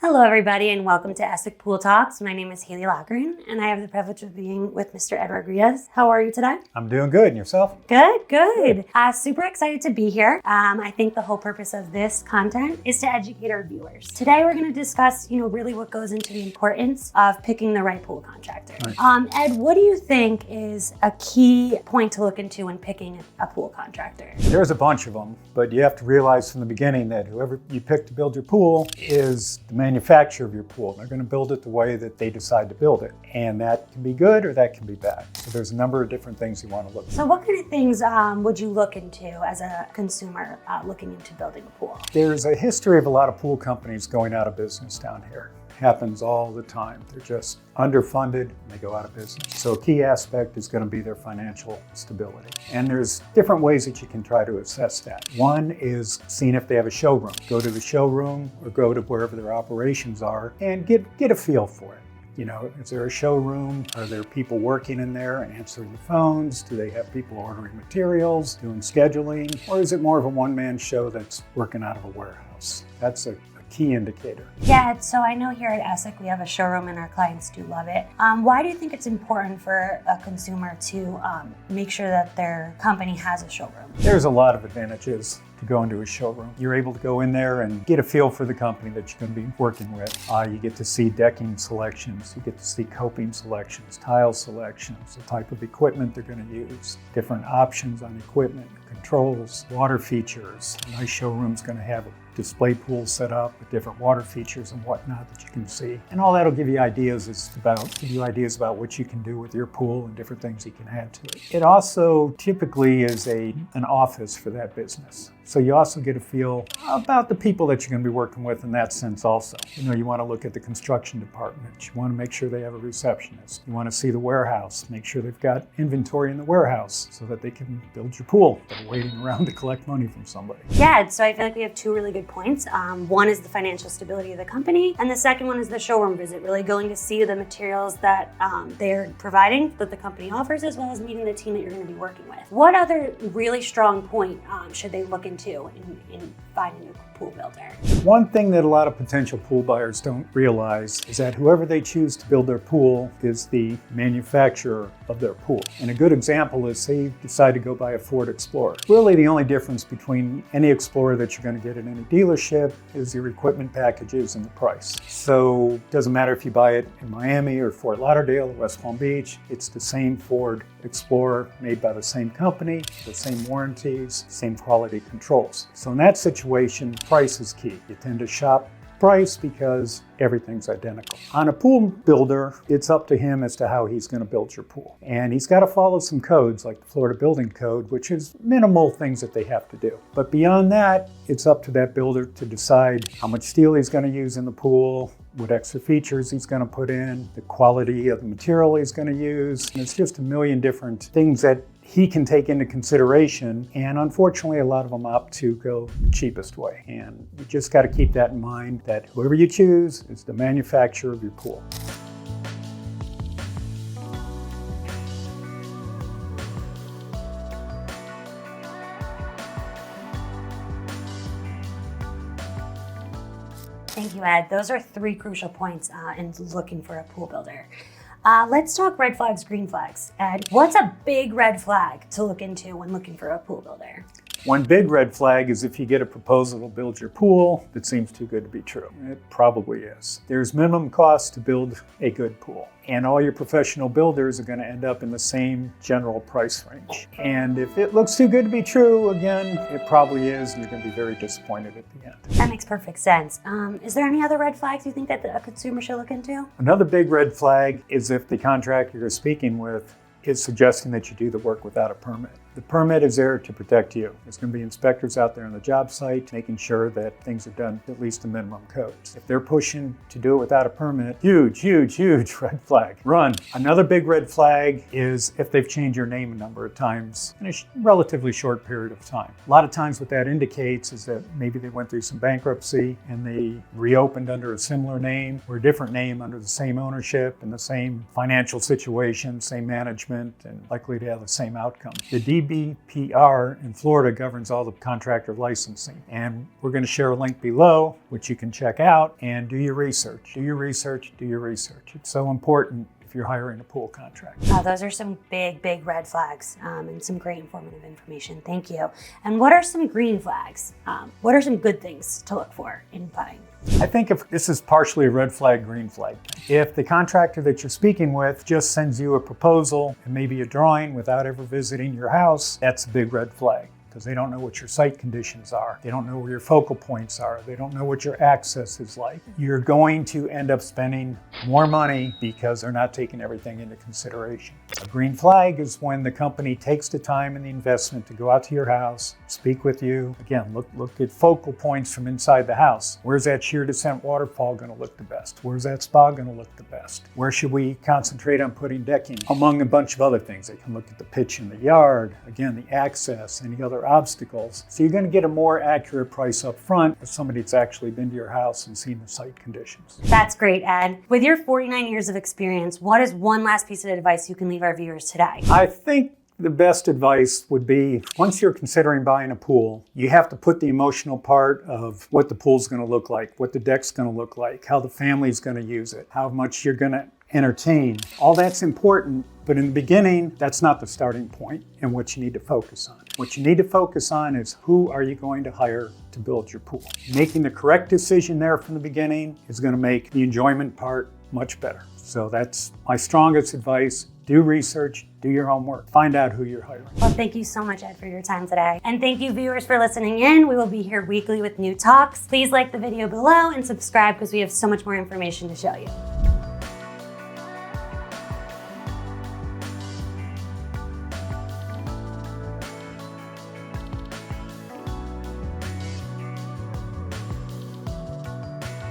Hello, everybody, and welcome to Essig Pool Talks. My name is Haley Loughran, and I have the privilege of being with Mr. Ed Rodriguez. How are you today? I'm doing good. And yourself? Good. Super excited to be here. I think the whole purpose of this content is to educate our viewers. Today, we're going to discuss, really what goes into the importance of picking the right pool contractor. Right. Ed, what do you think is a key point to look into when picking a pool contractor? There's a bunch of them, but you have to realize from the beginning that whoever you pick to build your pool is the manufacturer of your pool. They're going to build it the way that they decide to build it. And that can be good or that can be bad. So there's a number of different things you want to look at. So what kind of things would you look into as a consumer looking into building a pool? There's a history of a lot of pool companies going out of business down here. Happens all the time. They're just underfunded and they go out of business. So a key aspect is going to be their financial stability. And there's different ways that you can try to assess that. One is seeing if they have a showroom. Go to the showroom or go to wherever their operations are and get a feel for it. Is there a showroom? Are there people working in there and answering the phones? Do they have people ordering materials, doing scheduling? Or is it more of a one-man show that's working out of a warehouse? That's a key indicator. Yeah, so I know here at Essig we have a showroom and our clients do love it. Why do you think it's important for a consumer to make sure that their company has a showroom? There's a lot of advantages to go into a showroom. You're able to go in there and get a feel for the company that you're going to be working with. You get to see decking selections, you get to see coping selections, tile selections, the type of equipment they're going to use, different options on equipment, controls, water features. A nice showroom's going to have a display pool set up with different water features and whatnot that you can see. And all that'll give you ideas about what you can do with your pool and different things you can add to it. It also typically is an office for that business. So you also get a feel about the people that you're going to be working with in that sense also. You want to look at the construction department. You want to make sure they have a receptionist. You want to see the warehouse, make sure they've got inventory in the warehouse so that they can build your pool instead of waiting around to collect money from somebody. Yeah, so I feel like we have two really good points. One is the financial stability of the company, and the second one is the showroom visit, really going to see the materials that they're providing, that the company offers, as well as meeting the team that you're going to be working with. What other really strong point should they look into in finding a pool builder? One thing that a lot of potential pool buyers don't realize is that whoever they choose to build their pool is the manufacturer of their pool. And a good example is, say you decide to go buy a Ford Explorer. Really the only difference between any Explorer that you're going to get at any dealership is your equipment packages and the price. So it doesn't matter if you buy it in Miami or Fort Lauderdale or West Palm Beach, it's the same Ford Explorer made by the same company, the same warranties, same quality controls. So in that situation, price is key. You tend to shop price because everything's identical. On a pool builder, it's up to him as to how he's going to build your pool. And he's got to follow some codes like the Florida Building Code, which is minimal things that they have to do. But beyond that, it's up to that builder to decide how much steel he's going to use in the pool, what extra features he's going to put in, the quality of the material he's going to use. And it's just a million different things that he can take into consideration, and unfortunately a lot of them opt to go the cheapest way. And you just got to keep that in mind, that whoever you choose is the manufacturer of your pool. Thank you, Ed. Those are three crucial points in looking for a pool builder. Let's talk red flags, green flags. Ed, what's a big red flag to look into when looking for a pool builder? One big red flag is if you get a proposal to build your pool that seems too good to be true. It probably is. There's minimum cost to build a good pool, and all your professional builders are going to end up in the same general price range. And if it looks too good to be true, again, it probably is, and you're going to be very disappointed at the end. That makes perfect sense. Is there any other red flags you think that a consumer should look into? Another big red flag is if the contractor you're speaking with is suggesting that you do the work without a permit. The permit is there to protect you. There's going to be inspectors out there on the job site making sure that things are done at least to minimum codes. If they're pushing to do it without a permit, huge red flag. Run. Another big red flag is if they've changed your name a number of times in a relatively short period of time. A lot of times what that indicates is that maybe they went through some bankruptcy and they reopened under a similar name or a different name under the same ownership and the same financial situation, same management, and likely to have the same outcome. The CBPR in Florida governs all the contractor licensing. And we're going to share a link below, which you can check out, and do your research. Do your research, do your research. It's so important if you're hiring a pool contractor. Those are some big red flags and some great informative information. Thank you. And what are some green flags? What are some good things to look for in buying? I think if this is partially a red flag, green flag. If the contractor that you're speaking with just sends you a proposal and maybe a drawing without ever visiting your house, that's a big red flag. Because they don't know what your site conditions are. They don't know where your focal points are. They don't know what your access is like. You're going to end up spending more money because they're not taking everything into consideration. A green flag is when the company takes the time and the investment to go out to your house, speak with you. Again, look at focal points from inside the house. Where's that sheer descent waterfall going to look the best? Where's that spa going to look the best? Where should we concentrate on putting decking? Among a bunch of other things. They can look at the pitch in the yard, again, the access, any other obstacles. So you're going to get a more accurate price up front if somebody that's actually been to your house and seen the site conditions. That's great, Ed. With your 49 years of experience, what is one last piece of advice you can leave our viewers today? I think the best advice would be, once you're considering buying a pool, you have to put the emotional part of what the pool's going to look like, what the deck's going to look like, how the family's going to use it, how much you're going to entertain. All that's important, but in the beginning, that's not the starting point and what you need to focus on. What you need to focus on is who are you going to hire to build your pool. Making the correct decision there from the beginning is going to make the enjoyment part much better. So that's my strongest advice. Do research, do your homework, find out who you're hiring. Well, thank you so much, Ed, for your time today. And thank you, viewers, for listening in. We will be here weekly with new talks. Please like the video below and subscribe because we have so much more information to show you.